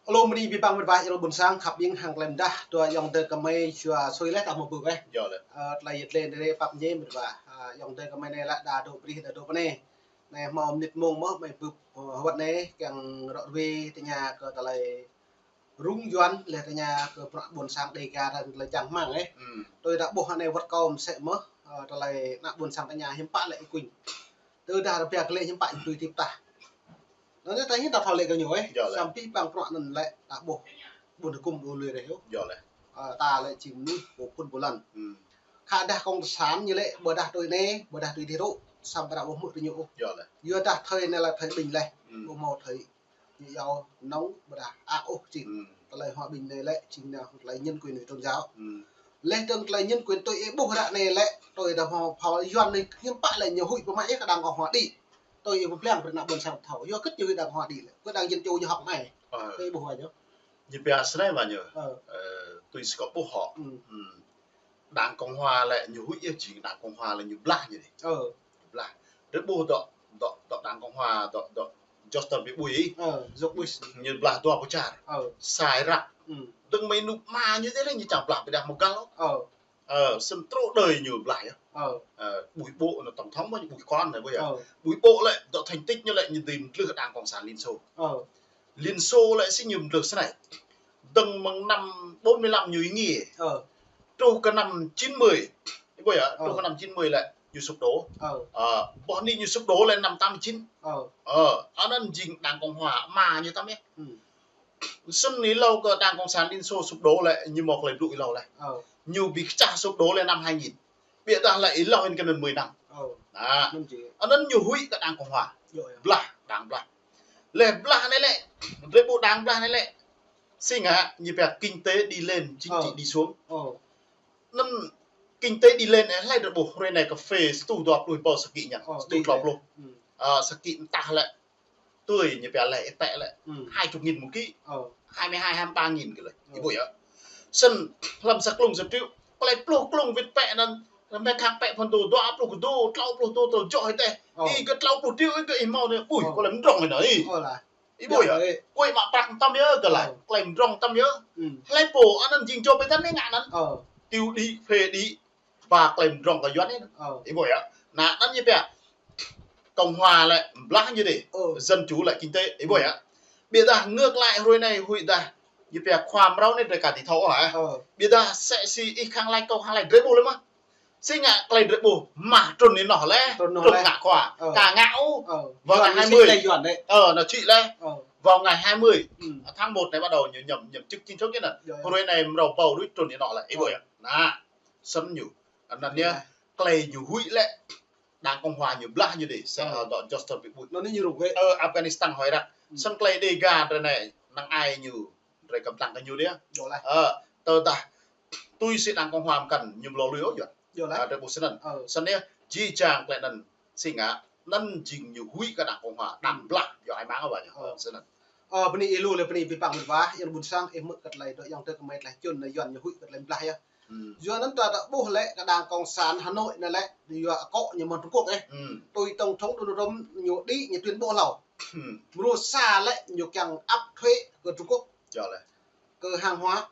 Alo mani bipang bervai ilo bunsang kaping hang lemdah tua yang te kamai chua soile tak mau buka Giờ là lai len dari pap je berva yang te kamai ne la da do pri da do pane ne mau nit mong mo mai bu wat ne yang rot we tanya ke talai rung yuan le tanya ke bunsang dei ga dan le jang mang tôi đã buộc này vật cầu sẽ mất talai nak bunsang tanya himpa le ikuin tôi đã pia le himpa tui tip ta nó thấy ta thao lệ cái nhiều ấy sampai bang pro nên lại ta bộ buồn được cùng đồ lười đấy hiểu giờ là ta lại chìm nuôi bộ quân bộ lần khá đa công sáng như lệ bờ đà tôi nè bờ đà tôi thế độ sam bờ đà bộ một nhiều giờ là vừa ta thời này là thời bình này bộ một thời như giàu nóng bờ đà ô chỉnh lại hòa bình này lại chính là lại nhân quyền người tôn giáo lên tương lại nhân quyền tôi bộ đà này lại tôi đã họ doan này nhưng bạn lại nhiều hội của mãi cả đang có họ đi tôi cũng làm được nạp buồn sang thầu do cất như đang hòa đi có đang dân châu cho học này cái bộ hoài nhớ như bây giờ này mà nhớ tôi sẽ có bộ họ đảng Cộng hòa lại nhiều hữu chỉ đảng Cộng hòa là nhiều black như thế black rất bộ đọ đảng Cộng hòa đọ Justin bị bùi dục bùi như black tua của cha xài rạc từng mấy nụ ma như thế này như chẳng black bị đảng một găng sân trộn đời nhiều black bùi bộ là tổng thống với bùi con này bây giờ bùi bộ lại tạo thành tích như lại như tìm lừa đảng cộng sản Liên Xô lại sẽ nhầm được thế này từng bằng năm 45 nhiều ý nghĩa trâu cả năm 90 bây giờ trâu cả năm 90 lại như sụp đổ bọn đi như sụp đổ lên năm 89 anh ăn dính đảng cộng hòa mà như ta biết sân ní lâu cả đảng cộng sản Liên Xô sụp đổ lại như một lời rụi lâu này nhiều bị trả sụp đổ lên năm 2000 bây giờ lại lâu hơn cái 10 năm anh ăn nhiều hủy cả đảng cộng hòa bla đảng bla lệ bla này lệ với bộ đảng bla này lệ sinh như việc kinh tế đi lên chính trị đi xuống năm kinh tế đi lên lại được bộ rồi này cà phê tủ đọp đuổi bò saki nhỉ tủ đọp luôn saki ta lại tuổi như việc lệ tệ lại 20.000 một ký 22-23.000 cái này buổi ạ sân làm sạc lùng giật triệu lại plô lùng việt vẹ nên làm việc khác vẹ phần đồ đoá plô đồ lau plô đồ đồ chọi tệ ý cái lau plô tiêu ấy cái màu này bùi có làm rong này đấy ý buổi ạ quay mà bạc tâm nhớ cái lại làm rong tâm nhớ lại bộ anh ăn chinh cho bên thân đấy ngạn anh tiêu đi phê đi và làm rong cả doãn ấy ý buổi ạ nà anh như vậy Cộng hòa lại black như thế dân chủ lại kinh tế ý buổi ạ bây giờ ngược lại hồi này hủy ta như vậy khoam rau nên cả thì thấu hả bây giờ sẽ si ít khang lại câu khang lại rễ bù lắm á sinh ngạ lại rễ bù mà trồn đến nỏ lẽ trồn ngạ khỏa cả ngạo vào ngày 20 nó chị lên vào ngày 20 tháng 1 này bắt đầu nhậm chức chính thức này hồi này đầu bầu đối trồn đến nọ lại ý buổi ạ nà sân nhủ anh nhá clay nhủ hủy lệ đảng Cộng hòa nhiều black như thế sẽ đón Justin bị bụi nó như rụng vậy Afghanistan hỏi ra sân clay đề gà rồi này năng ai nhiều rồi cầm tặng cái nhiều đấy tờ ta tôi sẽ đảng Cộng hòa cần nhiều lò lưới rồi để bộ sân này chi chàng lại lần sinh á nâng trình nhiều hủy cả đảng Cộng hòa đảng black rồi ai mang ở vậy sân bên này ilu là bên này bipang bervah yang bunsang mất cật lại đội yang tới cái này chôn này dọn nhiều hủy cật lại black do nó ta đã bố lệ cả đảng cộng sản Hà Nội này lệ thì có nhiều một Trung Quốc ấy tôi tổng thống Donald Trump nhiều đi nhiều tuyên bố lẩu mua xa lệ nhiều càng áp thuế của Trung Quốc cơ hàng hóa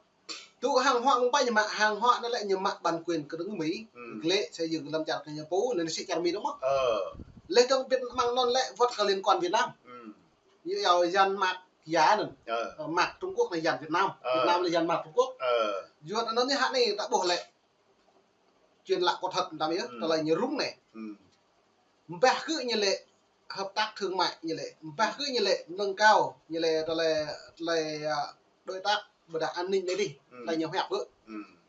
tu hàng hóa không bao nhiêu mà hàng hóa nó lại nhiều mạng bản quyền của nước Mỹ lệ xây dựng làm chặt cái nhà phố nên sẽ chặt Mỹ đúng không lệ trong Việt Nam non lệ vật cả liên quan Việt Nam như là dân mạng giá này mặt Trung Quốc này dàn Việt Nam là dàn mặt Trung Quốc do nó như hạn này đã bổ lệ truyền lại có thật ta biết đó là như rúng này và cứ như lệ hợp tác thương mại như lệ và cứ như lệ nâng cao như lệ đó là đối tác bảo đảm an ninh đấy đi là nhiều hẹp nữa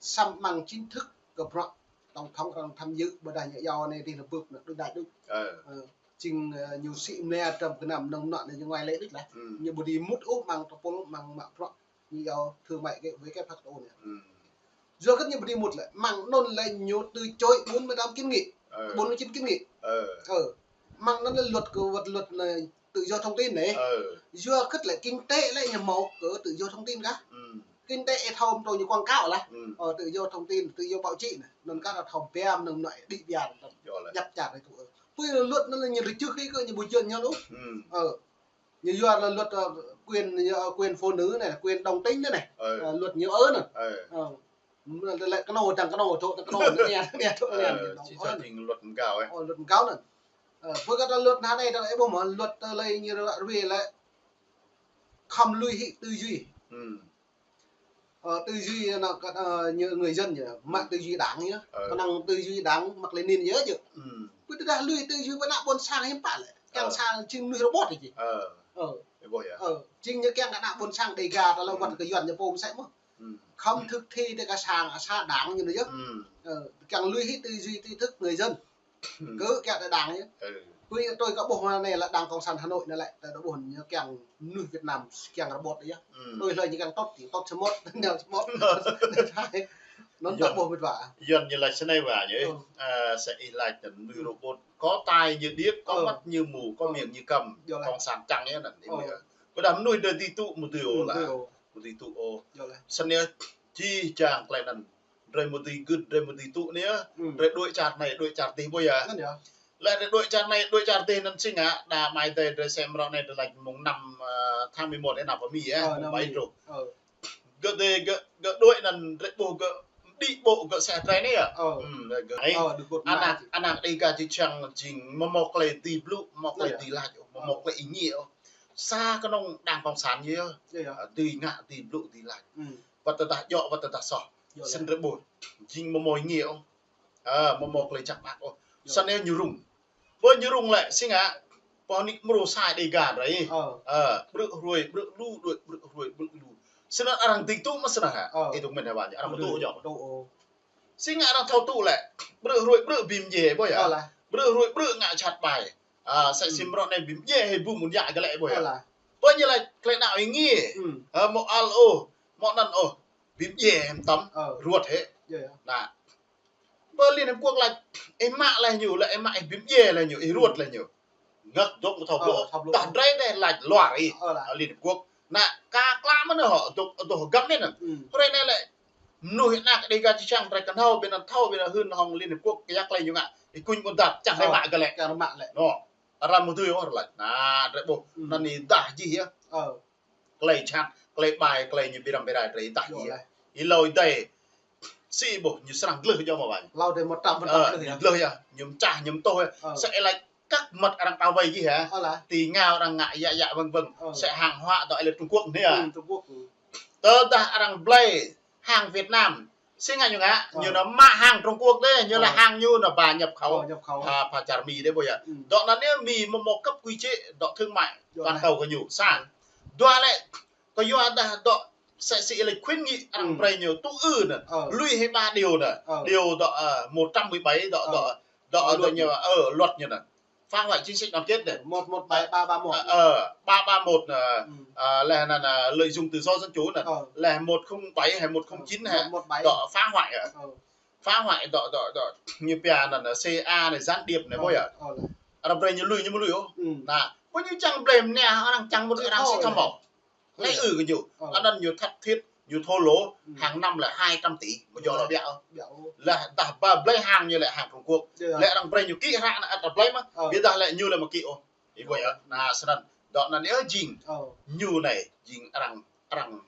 xăm bằng chính thức gặp rõ tổng thống đang tham dự bảo đảm do này thì là bước được đại đức trình nhiều sĩ nè trong cái nằm nông nọn này ngoài lễ đích này như body đi mút úp bằng topol bằng mạng rõ như do thương mại với cái phát đồ này do rất nhiều body một lại mạng nôn lại nhiều từ chối 48 kiến nghị 49 kiến nghị mạng nó là luật của luật là tự do thông tin đấy do cất lại kinh tế lại nhà mẫu của tự do thông tin cả kinh tế thông tôi như quảng cáo là tự do thông tin tự do báo chí này nên các là thòng PM nông loại bị bèn nhập chặt này tụ với luật nó là nhiều trước khi cơ như buổi chiều nhau lúc như là luật quyền phụ nữ này, quyền đồng tính này, luật nhiều ớn này, lại cái nồi chẳng cái nồi chỗ cái nồi nữa nghe chỗ nghe chỉ cho mình luật cao ấy, luật cao này, với cái luật này đó ấy mà luật lại như là vì lại không lưu ý tư duy, tư duy là như người dân nhỉ, mạng tư duy đáng nhá, có năng tư duy đáng mặc lên nên nhớ chứ, cứ ta lưu ý tư duy với nạp buôn sang hiếm bạn lại, càng sang chừng lưu robot thì gì, chính như càng nạp buôn sang đầy gà là vật cái dọn cho bom sẽ mất, không thực thi thì cái sang đáng như thế chứ, càng lưu ý tư duy tri thức người dân, cứ càng là đáng nhá. Tôi có bộ này là Đảng Cộng sản Hà Nội này lại đó buồn như càng người Việt Nam càng robot đấy nhá. Tôi lời như càng tốt thì tốt số 1 nào số 1 nó tốt bộ vất vả dần như là thế này và nhỉ sẽ lại thành người robot có tai như điếc, có mắt như mù, có miệng như cầm, Cộng sản chẳng ấy là có đám nuôi đời đi tụ một điều là một tí tụ ô sân nhớ chi chàng lại là rồi một tí good rồi một tí tụ nữa rồi đuổi chặt này đuổi chặt tí bây giờ lại đuổi chặt này đuổi chặt tên nên sinh á đà mai tề rồi xem rõ này là mùng 5 tháng 11 để nào vào Mỹ á mấy rồi gỡ đề gỡ đuổi lần rồi bộ gỡ đi bộ gỡ xe trái này à anh đi cả chỉ chẳng chính mà một cái tí blue một cái tí lại một cái ý nghĩa xa cái nông Đảng Cộng sản như từ ngạ từ blue từ lại và từ ta dọ và từ ta sọ sân rồi bộ chính một mồi nghĩa một cái chắc bạc sân này nhiều rung với như rung lại sinh ạ có những mô sai đầy gà đấy bự rồi bự lu xin là ăn tình tụ mà xin là itu mình là bạn nhỉ ăn tụ nhở sinh ạ đang thâu tụ lại bự rồi bự bìm dễ bây giờ bự rồi bự ngạ chặt bài sẽ xin bọn này bìm dễ hay bù muốn dạy cái lại bây giờ với như là cái nào ý nghĩa một alo một lần bìm dễ em tắm ruột thế là với Liên Hợp Quốc là em mạ là nhiều là em mạ bím dê là nhiều em ruột là nhiều ngất dốc một thọc lộ tản đấy này là loại ở Liên Hợp Quốc nè ca lá mà họ tổ gấp lên nè rồi này lại nuôi nạc đây cả chỉ chẳng phải cần thâu bên là hơn hòng Liên Hợp Quốc cái nhắc lên như ngạ thì quỳnh con tạt chẳng phải mạ cái lại nó ra một thứ đó là đấy bộ nó đi tả gì á clay chat clay bài clay như biram bê đấy tả gì á ý lôi đây si bộ như sang lừa cho mà bạn lau đến 100% lừa à nhầm trả nhầm tôi sẽ lại các mật đang bao vây gì hả thì ngao đang ngại dạ vân sẽ hàng hóa tại là Trung Quốc thế à Trung Quốc tớ ta đang play hàng Việt Nam xin ngại như ngã như nó mạ hàng Trung Quốc đấy như là hàng như là bà nhập khẩu bà chả mì đấy bây giờ đó là nếu mì một cấp quy chế đó thương mại toàn cầu có nhiều xa đoa lại có do đó sẽ sĩ lịch khuyến nghị ăn bày nhiều tụ nè lui hay 3 điều nè điều đó 117 đó nhiều luật như nè phá hoại chính sách đoàn kết này 117 331 là lợi dụng tự do dân chủ nè là 107 hay 109 hay đó phá hoại đó như bè là CA này gián điệp này thôi ăn bày nhiều lui như một lui không là có như chẳng bềm nè họ đang chẳng một cái đang sẽ thăm bảo lấy cái nhiều anh ăn nhiều thất thiết nhiều thô lỗ hàng năm là 200 tỷ mà do là bẹo là tập lấy hàng như lại hàng Trung Quốc lại đang play nhiều kỹ hàng là tập lấy mà bây giờ lại như là một kỹ thì vậy là sân đó là nếu dính như này dính rằng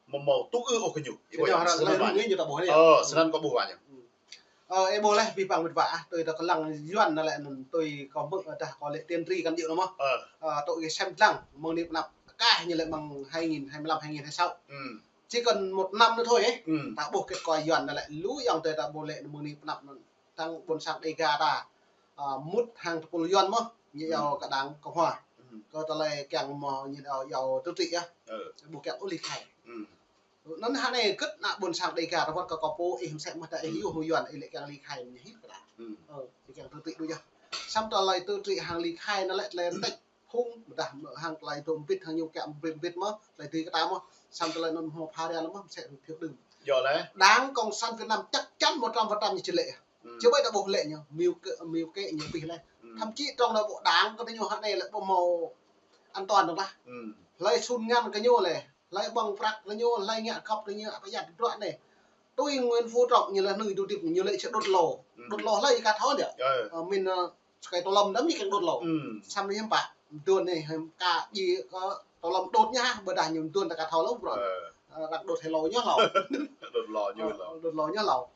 một màu tú ư cái nhiều thì vậy sân có bù vào nhỉ em bố này vì bằng vật vả tôi đã có lăng doan là lại tôi có mượn có lệ tiền ri căn điệu đúng không tôi xem lăng mong điệp nạp cái như lại bằng 2025 2026 chỉ cần 1 năm nữa thôi ấy ta buộc cái còi doan là lại lũ dòng tới ta bố lệ mong điệp nạp tăng bốn sang đây gà ta mút hàng của doan mà như giàu cả Đảng Cộng Hòa coi ta lại càng mò như giàu tư trị á buộc kẹo ô lịch hải nó hàng này cất nạ buồn sang đây cả nó vẫn có po em sẽ mà tại hiểu hồi doan ấy lại càng lịch hải mình hít cả thì càng tư trị đôi nhá xong ta lại tư trị hàng lịch hải nó lại lên tích hung đảm hàng lại tôm vịt hàng nhiều kẹo vịt mà lại từ cái tám mà xong ta lại nó hộp hai ra lắm sẽ thiếu đừng rồi đấy Đảng Cộng sản Việt Nam chắc chắn 100% như trên lệ chứ bây giờ bộ lệ nhá miêu kệ nhiều vì này thậm chí trong là bộ Đảng có nhiều hạn này là bộ màu an toàn được ba lấy sun ngăn cái nhô này lấy bằng phạc cái nhô lấy nhẹ khóc cái nhựa phải giặt đoạn này tôi nguyên phú trọng như là nơi đồ tiệp như lệ sẽ đốt lò lấy cả thó nhỉ mình cái tô lâm đấm như cái đốt lò xong đi em bạn tuần này cả gì có tao làm đốt nhá bữa đại nhiều tuần ta cả thầu lắm rồi đặt đốt hay lò nhá lò đốt lò nhá lò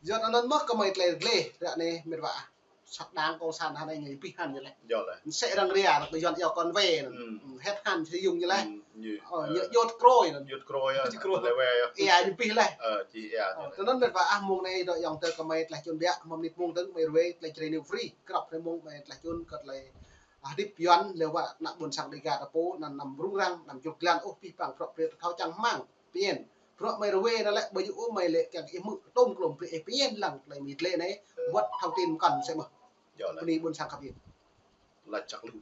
giờ nó mất cái mệt lề vậy này mệt vả sắp đáng con sàn hai này pi hẳn như này sẽ đang ria được dọn dẹp con về hết hẳn sử dụng như này nhựa yốt croi như pi này cho nên mệt vả mùng này đợi dòng từ cái mệt là chôn bẹ mầm nít mùng tới mệt về lại chơi new free cọp cái mùng mệt là chôn cật lại đip yuan lewat nak bun sang diga tapo nan nam brungrang nam joglan pi pang prop thao chang mang pien pro mai rewe na lek baju mai lek yang imu tom klom pri pien lang lai mit le này wat thao tin kan se ma ni bun sang kapien là chắc luôn